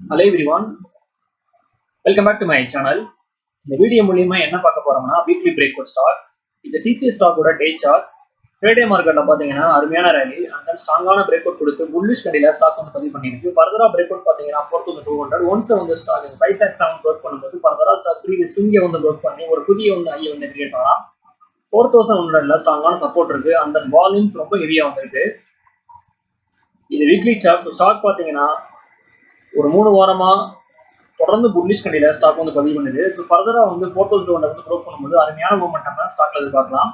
Hello everyone, welcome back to my channel. இந்த video மூலியமா என்ன பார்க்க போறோம்னா வீக்லி பிரேக்அவுட் ஸ்டாக். இந்த TCS ஸ்டாக்கோட டே சார்ட் ஃப்ரைடே மார்க்கெட்ல பாத்தீங்கன்னா அருமையான ரேலி அந்த ஸ்ட்ராங்கான பிரேக்அவுட் கொடுத்து புல்லிஷ் கண்டில ஸ்டாக் வந்து பதிவு பண்ணிருக்கு. ஃபர்தரா பிரேக்அவுட் பாத்தீங்கன்னா 4200 ஒன்ஸ் வந்து ஸ்டாக் 567 க்ளோஸ் பண்ணும்போது ஃபர்தரா ஸ்டாக் ப்ரீவியஸ் இங்க வந்து க்ளோஸ் பண்ணி ஒரு புதிய வந்து ஐ வந்து கிரியேட் ஆகலாம். 4100ல ஸ்ட்ராங்கான சப்போர்ட் இருக்கு. அந்த வால்யூம்ஸ் ரொம்ப ஹெவியா வந்திருக்கு. இது வீக்லி சார்ட். ஸ்டாக் பாத்தீங்கன்னா ஒரு 3 வாரமா தொடர்ந்து புல்லிஷ் கண்டில ஸ்டாக் வந்து பதிவு பண்ணுது. ஸோ ஃபர்தரா வந்து 4200 வந்து க்ளோஸ் பண்ணும்போது அருமையான மூவ்மெண்ட் ஸ்டாக்ல எதிர்பார்க்கலாம்.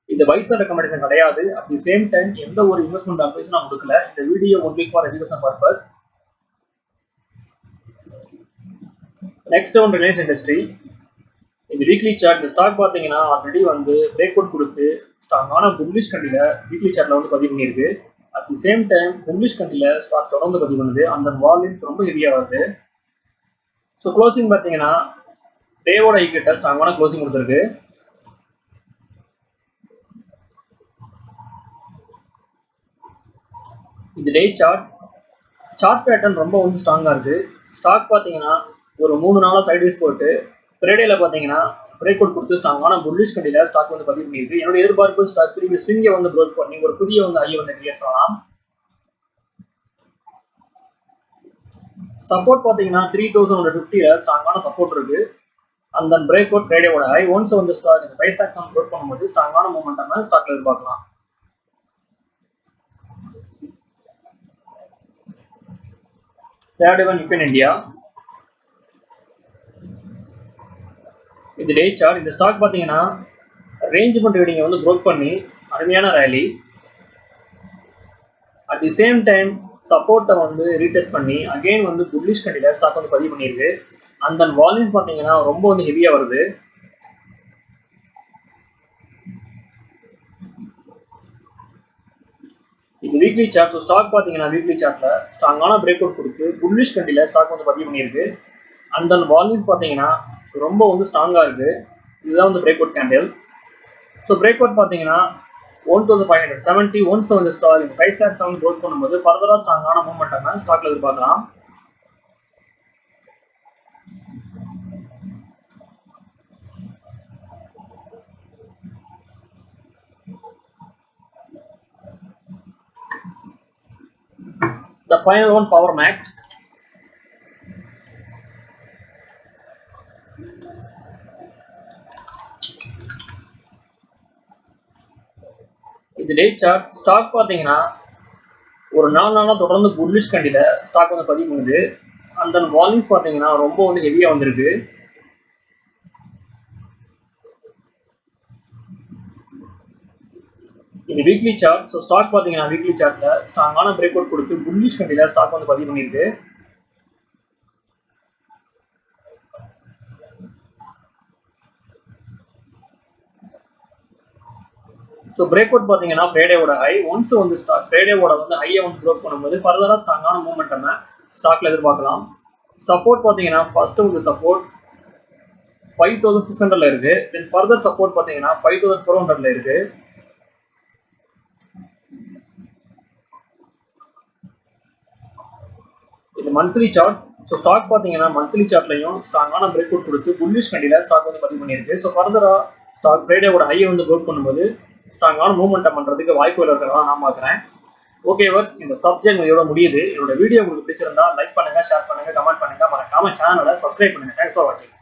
இந்த வைசர் ரெக்கமெண்டேஷன் கிடையாது. அட் தி சேம் டைம் எந்த ஒரு இன்வெஸ்ட்மெண்ட் அட்வைஸ் நான் கொடுக்கல. இந்த video only for education purpose. Next one Reliance industry. இந்த வீக்லி சார்ட் இந்த ஸ்டாக் பார்த்தீங்கன்னா ஆல்ரெடி வந்து பிரேக் அவுட் கொடுத்து ஸ்ட்ராங்கான புல்லிஷ் கண்டில வீக்லி சார்ட்ல வந்து பதிவு பண்ணியிருக்கு. At the same time bullish candle stock தொடர்ந்து பதிவு பண்ணுது. அந்த வால்யூம் ரொம்ப ஹெவியா வருது. ஸோ க்ளோசிங் பார்த்தீங்கன்னா டேவோட ஐக்கிட்ட ஸ்ட்ராங்கான க்ளோசிங் கொடுத்துருக்கு. இந்த டே சார்ட் பேட்டர்ன் ரொம்ப வந்து ஸ்ட்ராங்கா இருக்கு. ஸ்டாக் பார்த்தீங்கன்னா ஒரு 3 நாளா சைட்வேஸ் போட்டு ஃப்ரைடேல பார்த்தீங்கன்னா பிரேக் அவுட் கொடுத்து ஸ்ட்ராங்கான புல்லிஷ் கண்டில ஸ்டாக் வந்து பதிவு பண்ணியிருக்கு. என்னோட எதிர்பார்ப்பு ஸ்டாக் திரும்பி ஸ்விங்கை வந்து க்ரோத் பண்ணி ஒரு புதிய வந்து ஐ வந்து கிரியேட் பண்ணலாம். சப்போர்ட் பார்த்தீங்கன்னா 3150ல ஸ்ட்ராங்கான சப்போர்ட் இருக்கு. அந்த பிரேக் அவுட் ஃப்ரைடேவோட ஹை ஒன்ஸ் வந்து ஸ்டாக் 567 க்ளோஸ் பண்ணும்போது ஸ்ட்ராங்கான மூவ்மெண்ட் ஸ்டாக்ல எதிர்பார்க்கலாம். Third one Nippon India. இந்த டே சார்ட் இந்த ஸ்டாக் பார்த்தீங்கன்னா ரேஞ்ச் ட்ரேடிங்கை வந்து ப்ரோக் பண்ணி அருமையான rally. At the same time சப்போர்ட்டை வந்து ரீடெஸ்ட் பண்ணி அகெயின் வந்து புல்லிஷ் கண்டில ஸ்டாக் வந்து பதிவு பண்ணியிருக்கு. அந்த வால்யூம்ஸ் பார்த்தீங்கன்னா ரொம்ப வந்து ஹெவியா வருது. இது வீக்லி சார்ட். ஸ்டாக் பார்த்தீங்கன்னா வீக்லி சார்ட்ல ஸ்ட்ராங்கான பிரேக் அவுட் கொடுத்து புல்லிஷ் கண்டில ஸ்டாக் வந்து பதிவு பண்ணியிருக்கு. அந்த வால்யூம்ஸ் பார்த்தீங்கன்னா ரொம்ப வந்து ஸ்ட்ராங்கா இருக்கு. இதுதான் வந்து break out candle. So break out பார்த்தீங்கன்னா 1570 ஒன்ஸ் வந்து ஸ்டாக் 567 க்ளோஸ் பண்ணும்போது ஃபர்தரா ஸ்ட்ராங்கான மூவ்மெண்ட் ஸ்டாக்ல எதிர்பார்க்கலாம். The final one, Power Mac. இது டே சார்ட். ஸ்டாக் பார்த்தீங்கன்னா ஒரு 4 நாளா தொடர்ந்து புல்லிஷ் கண்டில ஸ்டாக் வந்து பதிவு பண்ணுது. அந்த வால்யூம்ஸ் பார்த்தீங்கன்னா ரொம்ப வந்து ஹெவியா வந்திருக்கு. இது வீக்லி சார்ட். ஸோ ஸ்டாக் பார்த்தீங்கன்னா வீக்லி சார்ட்ல ஸ்ட்ராங்கான பிரேக் அவுட் கொடுத்து புல்லிஷ் கண்டில ஸ்டாக் வந்து பதிவு பண்ணியிருக்கு. ஸோ பிரேக் அவுட் பார்த்தீங்கன்னா ஃப்ரைடேவோட ஹை ஒன்ஸ் வந்து ஸ்டாக் ஃப்ரைடேவோட வந்து ஹையை வந்து ப்ரோக் பண்ணும்போது ஃபர்தரா ஸ்ட்ராங்கான மூவ்மெண்ட் ஸ்டாக்ல எதிர்பார்க்கலாம். சப்போர்ட் பார்த்தீங்கன்னா ஃபர்ஸ்ட் வந்து சப்போர்ட் 5600ல இருக்கு. தென் ஃபர்தர் சப்போர்ட் பார்த்தீங்கன்னா 5400ல இருக்கு. இது மந்த்லி சார்ட். ஸோ ஸ்டாக் பார்த்தீங்கன்னா மந்த்லி சார்ட்லையும் ஸ்ட்ராங்கான பிரேக் அவுட் கொடுத்து புல்லிஷ் கண்டில ஸ்டாக் வந்து பதிவு பண்ணியிருக்கு. ஸோ ஃபர்தரா ஸ்டாக் ஃப்ரைடேவோட ஹையை வந்து ப்ரோக் பண்ணும்போது ஸ்ட்ராங்கான மூவ்மெண்ட் பண்றதுக்கு வாய்ப்புகள் இருக்கிறதா நான் பார்க்குறேன். ஓகே வர்ஸ், இந்த சப்ஜெக்ட் இதோட முடியுது. என்னோட வீடியோ உங்களுக்கு பிடிச்சிருந்தா லைக் பண்ணுங்க, ஷேர் பண்ணுங்க, கமெண்ட் பண்ணுங்க, மறக்காம சேனலை சப்ஸ்கிரைப் பண்ணுங்க. தேங்க்ஸ் ஃபார் வாட்சிங்.